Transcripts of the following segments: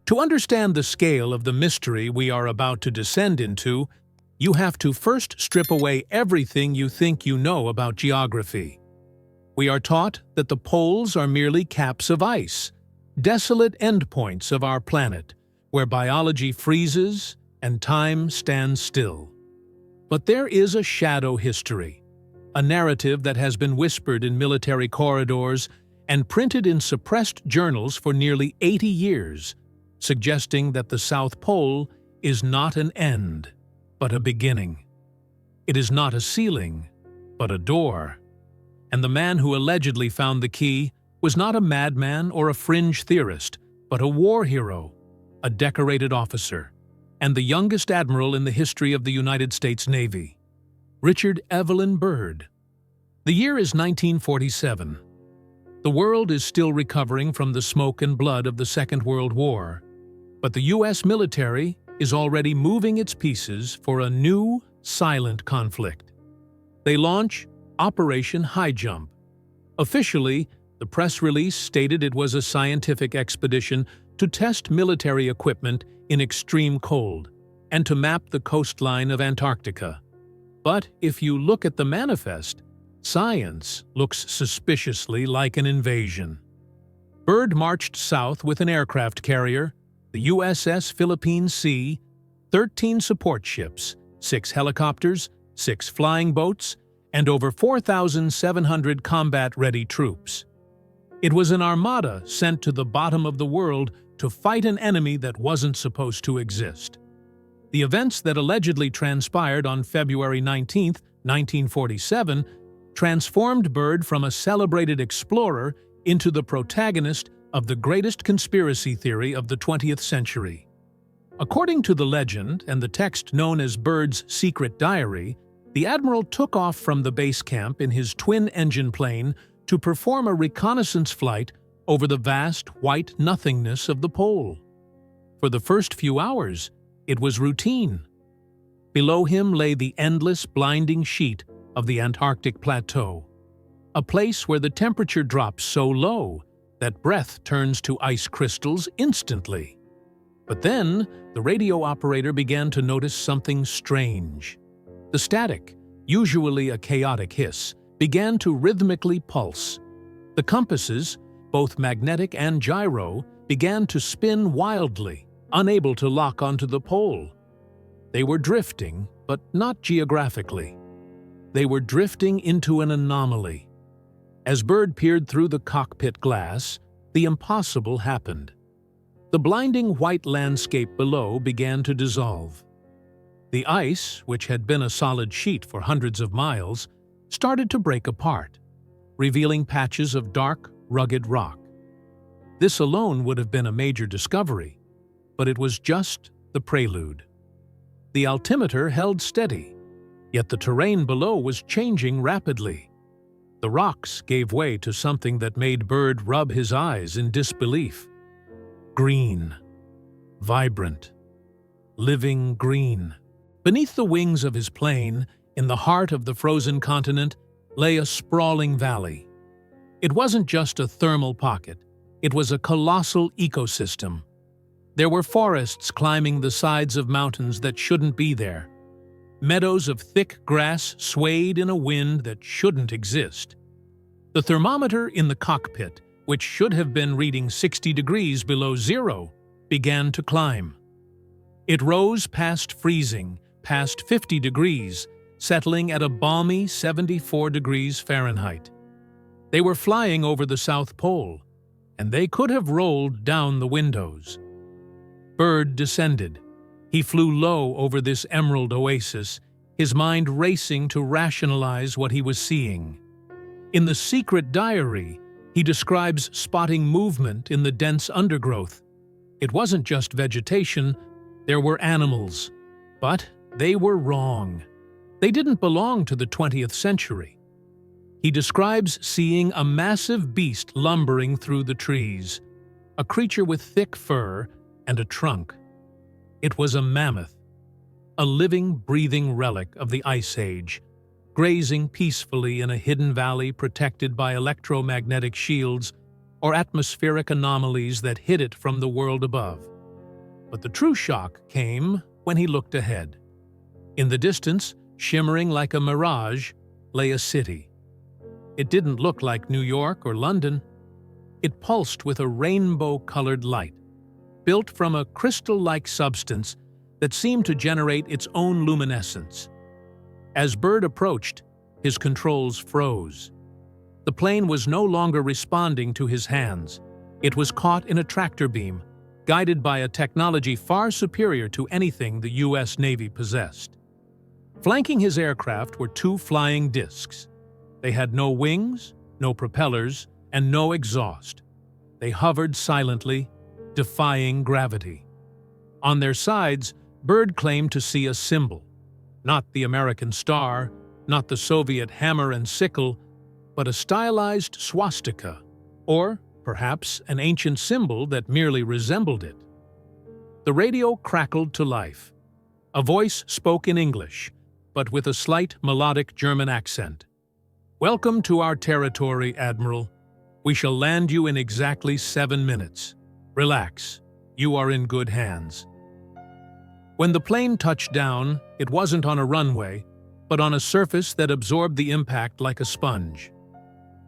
To understand the scale of the mystery we are about to descend into, you have to first strip away everything you think you know about geography. We are taught that the poles are merely caps of ice, desolate endpoints of our planet, where biology freezes and time stands still. But there is a shadow history, a narrative that has been whispered in military corridors and printed in suppressed journals for nearly 80 years, suggesting that the South Pole is not an end, but a beginning. It is not a ceiling, but a door. And the man who allegedly found the key was not a madman or a fringe theorist, but a war hero, a decorated officer, and the youngest admiral in the history of the United States Navy, Richard Evelyn Byrd. The year is 1947. The world is still recovering from the smoke and blood of the Second World War, but the U.S. military is already moving its pieces for a new, silent conflict. They launch Operation High Jump. Officially, the press release stated it was a scientific expedition to test military equipment in extreme cold and to map the coastline of Antarctica. But if you look at the manifest, science looks suspiciously like an invasion. Byrd marched south with an aircraft carrier, the USS Philippine Sea, 13 support ships, 6 helicopters, 6 flying boats, and over 4,700 combat-ready troops. It was an armada sent to the bottom of the world to fight an enemy that wasn't supposed to exist. The events that allegedly transpired on February 19, 1947, transformed Byrd from a celebrated explorer into the protagonist of the greatest conspiracy theory of the 20th century. According to the legend and the text known as Byrd's secret diary, the Admiral took off from the base camp in his twin-engine plane to perform a reconnaissance flight over the vast white nothingness of the pole. For the first few hours, it was routine. Below him lay the endless, blinding sheet of the Antarctic Plateau, a place where the temperature drops so low that breath turns to ice crystals instantly. But then, the radio operator began to notice something strange. The static, usually a chaotic hiss, began to rhythmically pulse. The compasses, both magnetic and gyro, began to spin wildly, unable to lock onto the pole. They were drifting, but not geographically. They were drifting into an anomaly. As Byrd peered through the cockpit glass, the impossible happened. The blinding white landscape below began to dissolve. The ice, which had been a solid sheet for hundreds of miles, started to break apart, revealing patches of dark, rugged rock. This alone would have been a major discovery, but it was just the prelude. The altimeter held steady, yet the terrain below was changing rapidly. The rocks gave way to something that made Byrd rub his eyes in disbelief. Green. Vibrant. Living green. Beneath the wings of his plane, in the heart of the frozen continent, lay a sprawling valley. It wasn't just a thermal pocket, it was a colossal ecosystem. There were forests climbing the sides of mountains that shouldn't be there. Meadows of thick grass swayed in a wind that shouldn't exist. The thermometer in the cockpit, which should have been reading 60 degrees below zero, began to climb. It rose past freezing, past 50 degrees, settling at a balmy 74 degrees Fahrenheit. They were flying over the South Pole, and they could have rolled down the windows. Byrd descended. He flew low over this emerald oasis, his mind racing to rationalize what he was seeing. In the secret diary, he describes spotting movement in the dense undergrowth. It wasn't just vegetation, there were animals. But they were wrong. They didn't belong to the 20th century. He describes seeing a massive beast lumbering through the trees, a creature with thick fur and a trunk. It was a mammoth, a living, breathing relic of the Ice Age, grazing peacefully in a hidden valley protected by electromagnetic shields or atmospheric anomalies that hid it from the world above. But the true shock came when he looked ahead. In the distance, shimmering like a mirage, lay a city. It didn't look like New York or London. It pulsed with a rainbow-colored light, built from a crystal-like substance that seemed to generate its own luminescence. As Byrd approached, his controls froze. The plane was no longer responding to his hands. It was caught in a tractor beam, guided by a technology far superior to anything the U.S. Navy possessed. Flanking his aircraft were two flying discs. They had no wings, no propellers, and no exhaust. They hovered silently, defying gravity. On their sides, Byrd claimed to see a symbol. Not the American star, not the Soviet hammer and sickle, but a stylized swastika, or perhaps an ancient symbol that merely resembled it. The radio crackled to life. A voice spoke in English, but with a slight melodic German accent. "Welcome to our territory, Admiral. We shall land you in exactly 7 minutes. Relax, you are in good hands." When the plane touched down, it wasn't on a runway, but on a surface that absorbed the impact like a sponge.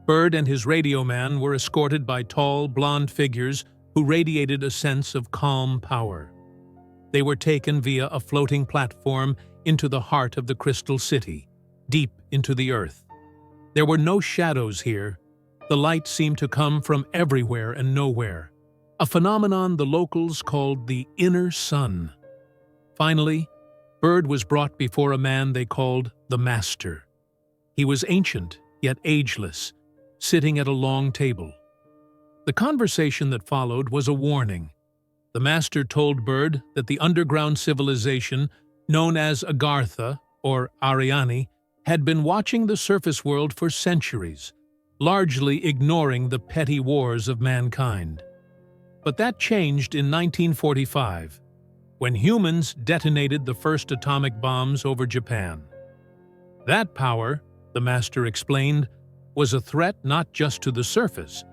Byrd and his radio man were escorted by tall, blonde figures who radiated a sense of calm power. They were taken via a floating platform into the heart of the Crystal City, deep into the earth. There were no shadows here. The light seemed to come from everywhere and nowhere, a phenomenon the locals called the inner sun. Finally, Byrd was brought before a man they called the Master. He was ancient, yet ageless, sitting at a long table. The conversation that followed was a warning. The Master told Byrd that the underground civilization, known as Agartha, or Ariani, had been watching the surface world for centuries, largely ignoring the petty wars of mankind. But that changed in 1945, when humans detonated the first atomic bombs over Japan. That power, the Master explained, was a threat not just to the surface,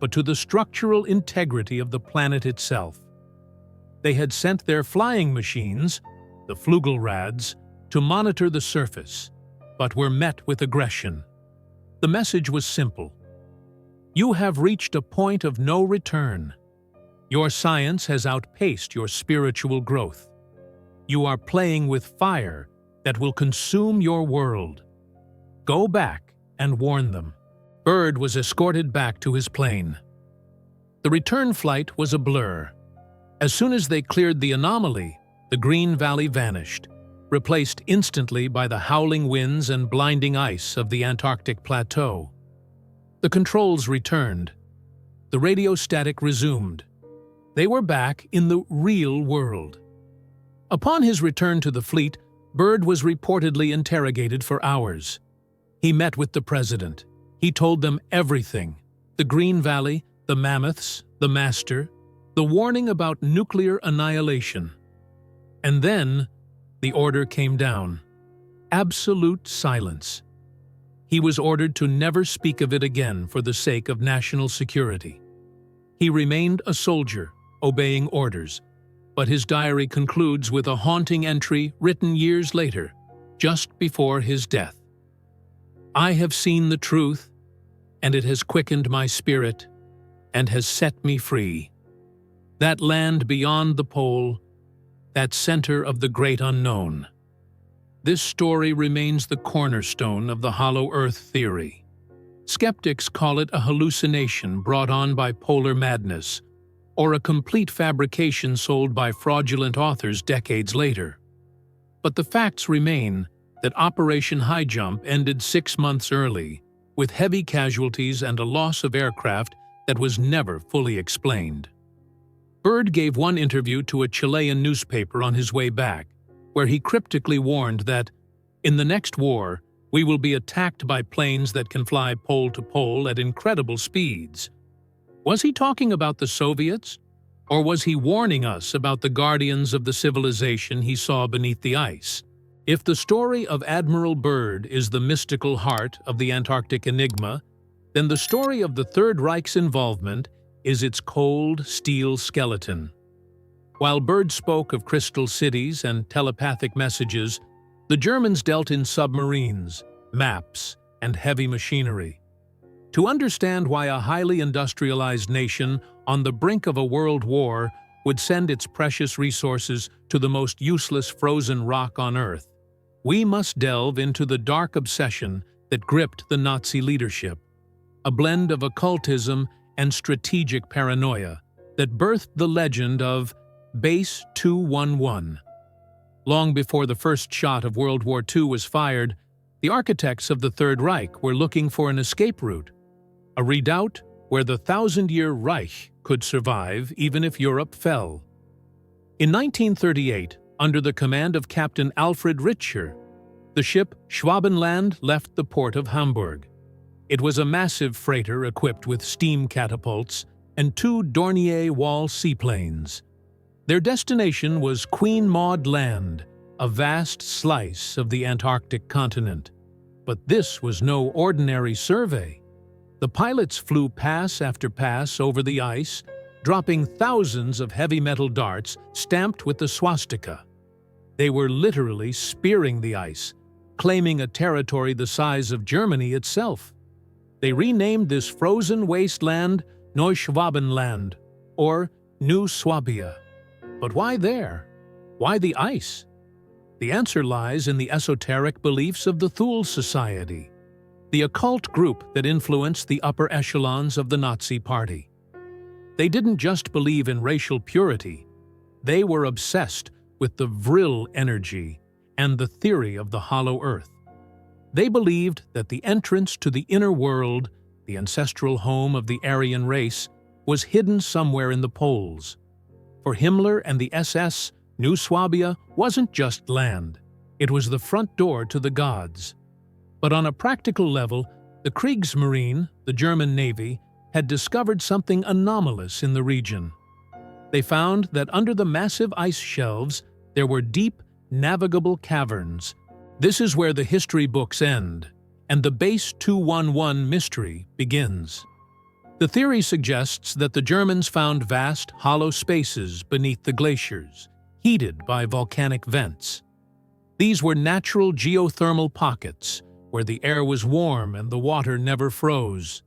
but to the structural integrity of the planet itself. They had sent their flying machines, the Flugelrads, to monitor the surface, but were met with aggression. The message was simple. You have reached a point of no return. Your science has outpaced your spiritual growth. You are playing with fire that will consume your world. Go back and warn them. Byrd was escorted back to his plane. The return flight was a blur. As soon as they cleared the anomaly, the green valley vanished, replaced instantly by the howling winds and blinding ice of the Antarctic plateau. The controls returned. The radio static resumed. They were back in the real world. Upon his return to the fleet, Byrd was reportedly interrogated for hours. He met with the president. He told them everything: the Green Valley, the mammoths, the Master, the warning about nuclear annihilation. And then, the order came down. Absolute silence. He was ordered to never speak of it again for the sake of national security. He remained a soldier, obeying orders, but his diary concludes with a haunting entry written years later, just before his death. I have seen the truth, and it has quickened my spirit, and has set me free. That land beyond the pole, that center of the great unknown. This story remains the cornerstone of the hollow earth theory. Skeptics call it a hallucination brought on by polar madness, or a complete fabrication sold by fraudulent authors decades later. But the facts remain that Operation High Jump ended 6 months early, with heavy casualties and a loss of aircraft that was never fully explained. Byrd gave one interview to a Chilean newspaper on his way back, where he cryptically warned that, in the next war, we will be attacked by planes that can fly pole to pole at incredible speeds. Was he talking about the Soviets, or was he warning us about the guardians of the civilization he saw beneath the ice? If the story of Admiral Byrd is the mystical heart of the Antarctic enigma, then the story of the Third Reich's involvement is its cold steel skeleton. While Byrd spoke of crystal cities and telepathic messages, the Germans dealt in submarines, maps, and heavy machinery. To understand why a highly industrialized nation on the brink of a world war would send its precious resources to the most useless frozen rock on Earth, we must delve into the dark obsession that gripped the Nazi leadership, a blend of occultism and strategic paranoia that birthed the legend of Base 211. Long before the first shot of World War II was fired, the architects of the Third Reich were looking for an escape route, a redoubt where the thousand-year Reich could survive even if Europe fell. In 1938, under the command of Captain Alfred Ritscher, the ship Schwabenland left the port of Hamburg. It was a massive freighter equipped with steam catapults and 2 Dornier Wal seaplanes. Their destination was Queen Maud Land, a vast slice of the Antarctic continent. But this was no ordinary survey. The pilots flew pass after pass over the ice, dropping thousands of heavy metal darts stamped with the swastika. They were literally spearing the ice, claiming a territory the size of Germany itself. They renamed this frozen wasteland Neuschwabenland, or New Swabia. But why there? Why the ice? The answer lies in the esoteric beliefs of the Thule Society, the occult group that influenced the upper echelons of the Nazi Party. They didn't just believe in racial purity, they were obsessed with the Vril energy and the theory of the hollow earth. They believed that the entrance to the inner world, the ancestral home of the Aryan race, was hidden somewhere in the poles. For Himmler and the SS, New Swabia wasn't just land. It was the front door to the gods. But on a practical level, the Kriegsmarine, the German Navy, had discovered something anomalous in the region. They found that under the massive ice shelves, there were deep, navigable caverns. This is where the history books end, and the Base 211 mystery begins. The theory suggests that the Germans found vast, hollow spaces beneath the glaciers, heated by volcanic vents. These were natural geothermal pockets, where the air was warm and the water never froze.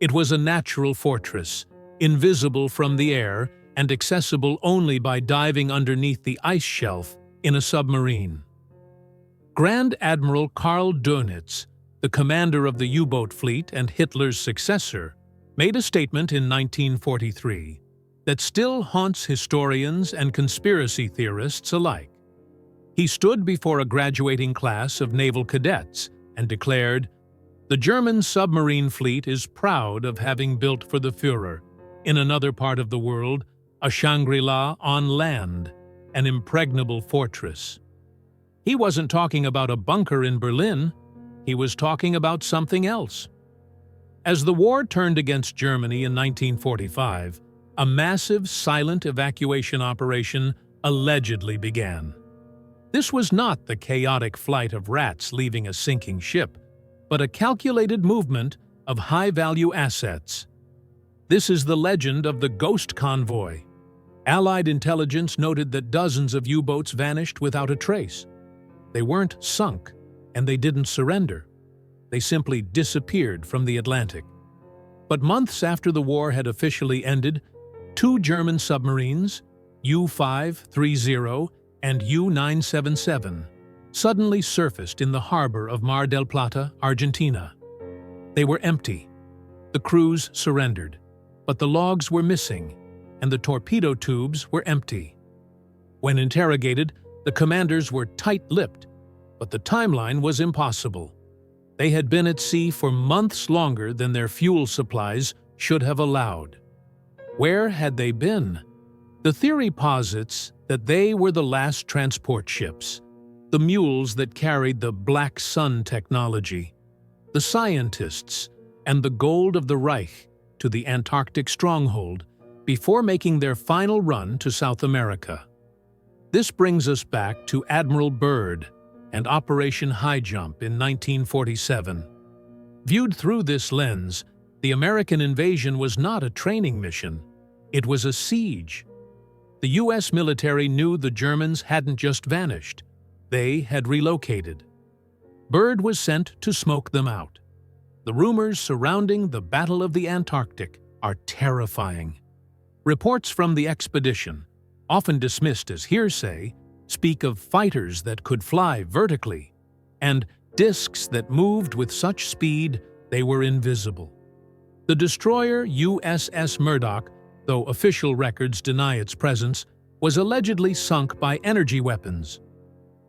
It was a natural fortress, invisible from the air and accessible only by diving underneath the ice shelf in a submarine. Grand Admiral Karl Dönitz, the commander of the U-boat fleet and Hitler's successor, made a statement in 1943 that still haunts historians and conspiracy theorists alike. He stood before a graduating class of naval cadets and declared, "The German submarine fleet is proud of having built for the Führer, in another part of the world, a Shangri-La on land, an impregnable fortress." He wasn't talking about a bunker in Berlin, he was talking about something else. As the war turned against Germany in 1945, a massive silent evacuation operation allegedly began. This was not the chaotic flight of rats leaving a sinking ship, but a calculated movement of high-value assets. This is the legend of the Ghost Convoy. Allied intelligence noted that dozens of U-boats vanished without a trace. They weren't sunk, and they didn't surrender. They simply disappeared from the Atlantic. But months after the war had officially ended, 2 German submarines, U-530 and U-977, suddenly surfaced in the harbor of Mar del Plata, Argentina. They were empty. The crews surrendered, but the logs were missing, and the torpedo tubes were empty. When interrogated, the commanders were tight-lipped, but the timeline was impossible. They had been at sea for months longer than their fuel supplies should have allowed. Where had they been? The theory posits that they were the last transport ships, the mules that carried the Black Sun technology, the scientists, and the gold of the Reich to the Antarctic stronghold before making their final run to South America. This brings us back to Admiral Byrd and Operation High Jump in 1947. Viewed through this lens, the American invasion was not a training mission, it was a siege. The US military knew the Germans hadn't just vanished. They had relocated. Byrd was sent to smoke them out. The rumors surrounding the Battle of the Antarctic are terrifying. Reports from the expedition, often dismissed as hearsay, speak of fighters that could fly vertically and discs that moved with such speed they were invisible. The destroyer USS Murdoch, though official records deny its presence, was allegedly sunk by energy weapons.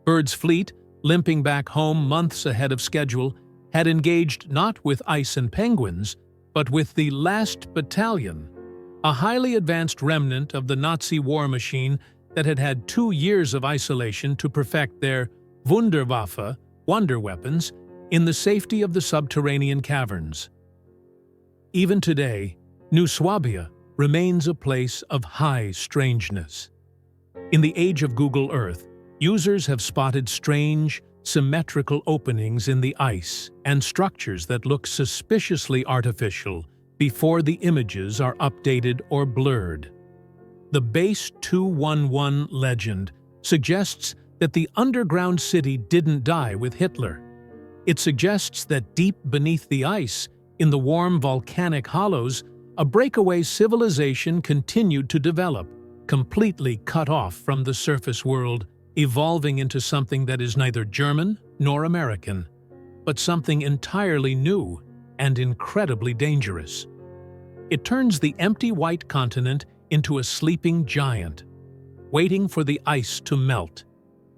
Byrd's fleet, limping back home months ahead of schedule, had engaged not with ice and penguins, but with the Last Battalion, a highly advanced remnant of the Nazi war machine that had had 2 years of isolation to perfect their Wunderwaffe, wonder weapons, in the safety of the subterranean caverns. Even today, New Swabia remains a place of high strangeness. In the age of Google Earth, users have spotted strange, symmetrical openings in the ice and structures that look suspiciously artificial before the images are updated or blurred. The Base 211 legend suggests that the underground city didn't die with Hitler. It suggests that deep beneath the ice, in the warm volcanic hollows, a breakaway civilization continued to develop, completely cut off from the surface world, evolving into something that is neither German nor American, but something entirely new and incredibly dangerous. It turns the empty white continent into a sleeping giant, waiting for the ice to melt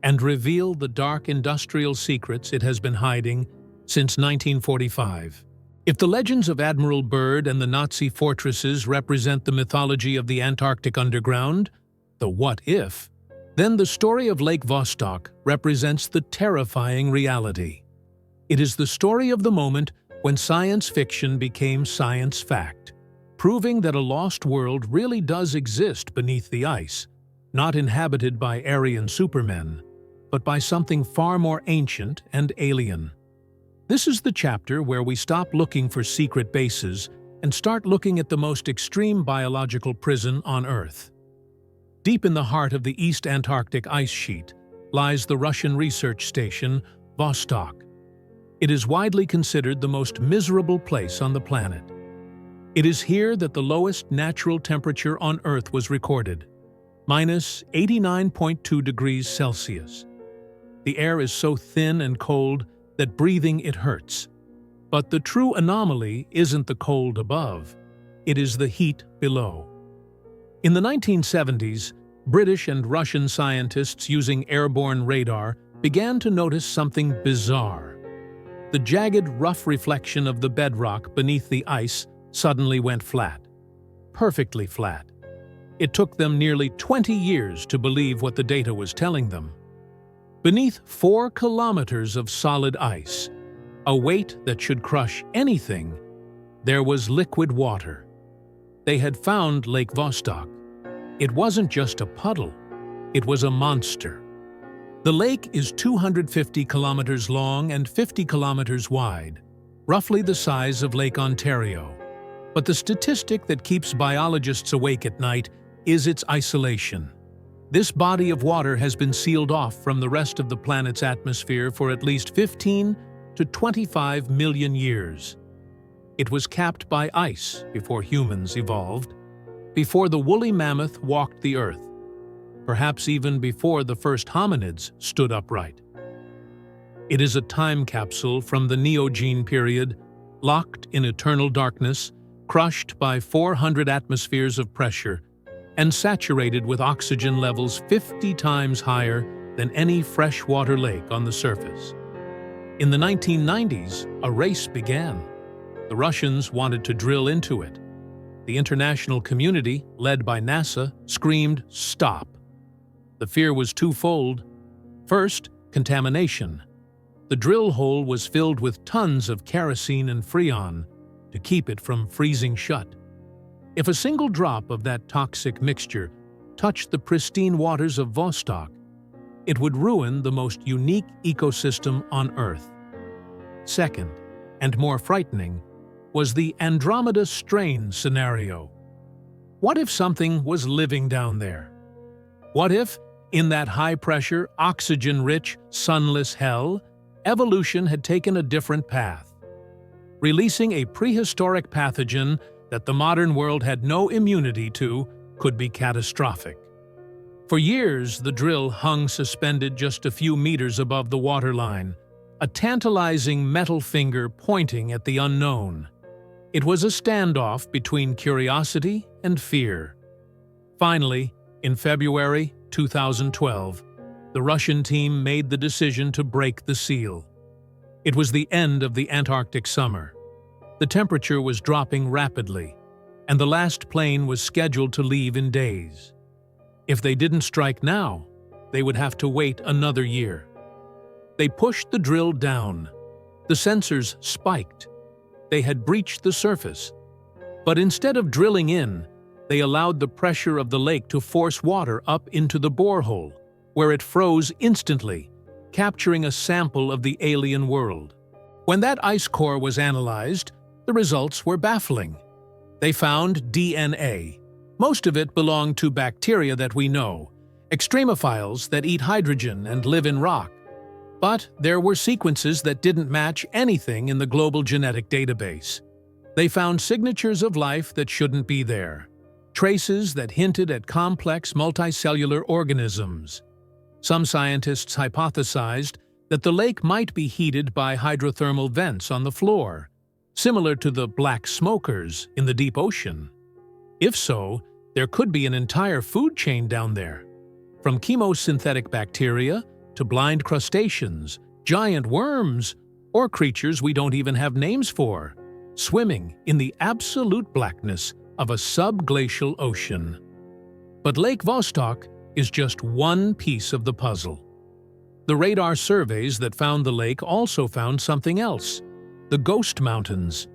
and reveal the dark industrial secrets it has been hiding since 1945. If the legends of Admiral Byrd and the Nazi fortresses represent the mythology of the Antarctic underground, the what if, then the story of Lake Vostok represents the terrifying reality. It is the story of the moment when science fiction became science fact, proving that a lost world really does exist beneath the ice, not inhabited by Aryan supermen, but by something far more ancient and alien. This is the chapter where we stop looking for secret bases and start looking at the most extreme biological prison on Earth. Deep in the heart of the East Antarctic ice sheet lies the Russian research station, Vostok. It is widely considered the most miserable place on the planet. It is here that the lowest natural temperature on Earth was recorded, minus 89.2 degrees Celsius. The air is so thin and cold that breathing it hurts. But the true anomaly isn't the cold above, it is the heat below. In the 1970s, British and Russian scientists using airborne radar began to notice something bizarre. The jagged, rough reflection of the bedrock beneath the ice suddenly went flat. Perfectly flat. It took them nearly 20 years to believe what the data was telling them. Beneath 4 kilometers of solid ice, a weight that should crush anything, there was liquid water. They had found Lake Vostok. It wasn't just a puddle, it was a monster. The lake is 250 kilometers long and 50 kilometers wide, roughly the size of Lake Ontario. But the statistic that keeps biologists awake at night is its isolation. This body of water has been sealed off from the rest of the planet's atmosphere for at least 15 to 25 million years. It was capped by ice before humans evolved, before the woolly mammoth walked the earth, perhaps even before the first hominids stood upright. It is a time capsule from the Neogene period, locked in eternal darkness, crushed by 400 atmospheres of pressure, and saturated with oxygen levels 50 times higher than any freshwater lake on the surface. In the 1990s, a race began. The Russians wanted to drill into it. The international community, led by NASA, screamed, "Stop!" The fear was twofold. First, contamination. The drill hole was filled with tons of kerosene and freon to keep it from freezing shut. If a single drop of that toxic mixture touched the pristine waters of Vostok, it would ruin the most unique ecosystem on Earth. Second, and more frightening, was the Andromeda strain scenario. What if something was living down there? What if, in that high-pressure, oxygen-rich, sunless hell, evolution had taken a different path, releasing a prehistoric pathogen that the modern world had no immunity to could be catastrophic. For years, the drill hung suspended just a few meters above the waterline, a tantalizing metal finger pointing at the unknown. It was a standoff between curiosity and fear. Finally, in February 2012, the Russian team made the decision to break the seal. It was the end of the Antarctic summer. The temperature was dropping rapidly, and the last plane was scheduled to leave in days. If they didn't strike now, they would have to wait another year. They pushed the drill down. The sensors spiked. They had breached the surface. But instead of drilling in, they allowed the pressure of the lake to force water up into the borehole, where it froze instantly, capturing a sample of the alien world. When that ice core was analyzed, the results were baffling. They found DNA. Most of it belonged to bacteria that we know, extremophiles that eat hydrogen and live in rock. But there were sequences that didn't match anything in the global genetic database. They found signatures of life that shouldn't be there, traces that hinted at complex multicellular organisms. Some scientists hypothesized that the lake might be heated by hydrothermal vents on the floor, similar to the black smokers in the deep ocean. If so, there could be an entire food chain down there, from chemosynthetic bacteria to blind crustaceans, giant worms, or creatures we don't even have names for, swimming in the absolute blackness of a subglacial ocean. But Lake Vostok is just one piece of the puzzle. The radar surveys that found the lake also found something else: the Ghost Mountains.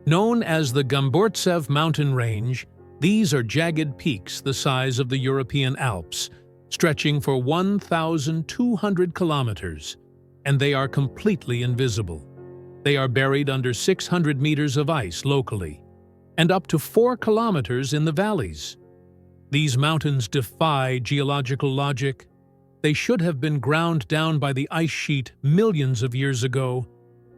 Known as the Gamburtsev mountain range, these are jagged peaks the size of the European Alps, stretching for 1,200 kilometers, and they are completely invisible. They are buried under 600 meters of ice locally, and up to 4 kilometers in the valleys. These mountains defy geological logic. They should have been ground down by the ice sheet millions of years ago,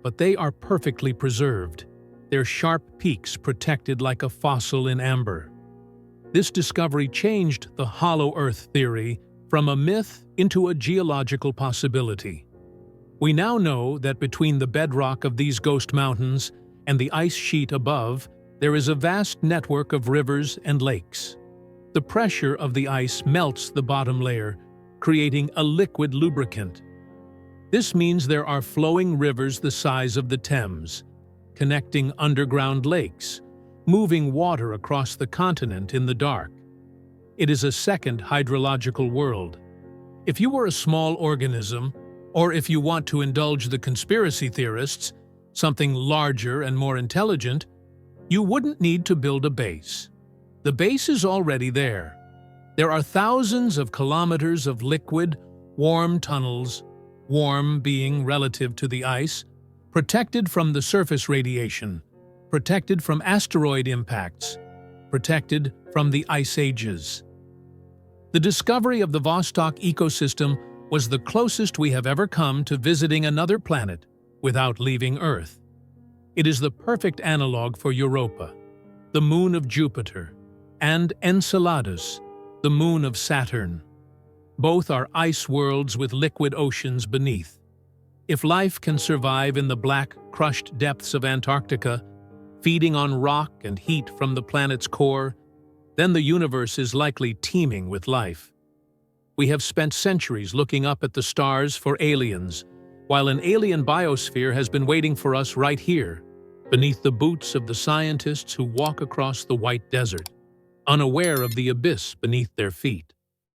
but they are perfectly preserved, their sharp peaks protected like a fossil in amber. This discovery changed the hollow Earth theory from a myth into a geological possibility. We now know that between the bedrock of these ghost mountains and the ice sheet above, there is a vast network of rivers and lakes. The pressure of the ice melts the bottom layer, creating a liquid lubricant. This means there are flowing rivers the size of the Thames, connecting underground lakes, moving water across the continent in the dark. It is a second hydrological world. If you were a small organism, or if you want to indulge the conspiracy theorists, something larger and more intelligent, you wouldn't need to build a base. The base is already there. There are thousands of kilometers of liquid, warm tunnels, warm being relative to the ice, protected from the surface radiation, protected from asteroid impacts, protected from the ice ages. The discovery of the Vostok ecosystem was the closest we have ever come to visiting another planet without leaving Earth. It is the perfect analog for Europa, the moon of Jupiter, and Enceladus, the moon of Saturn. Both are ice worlds with liquid oceans beneath. If life can survive in the black, crushed depths of Antarctica, feeding on rock and heat from the planet's core, then the universe is likely teeming with life. We have spent centuries looking up at the stars for aliens, while an alien biosphere has been waiting for us right here, beneath the boots of the scientists who walk across the white desert, unaware of the abyss beneath their feet.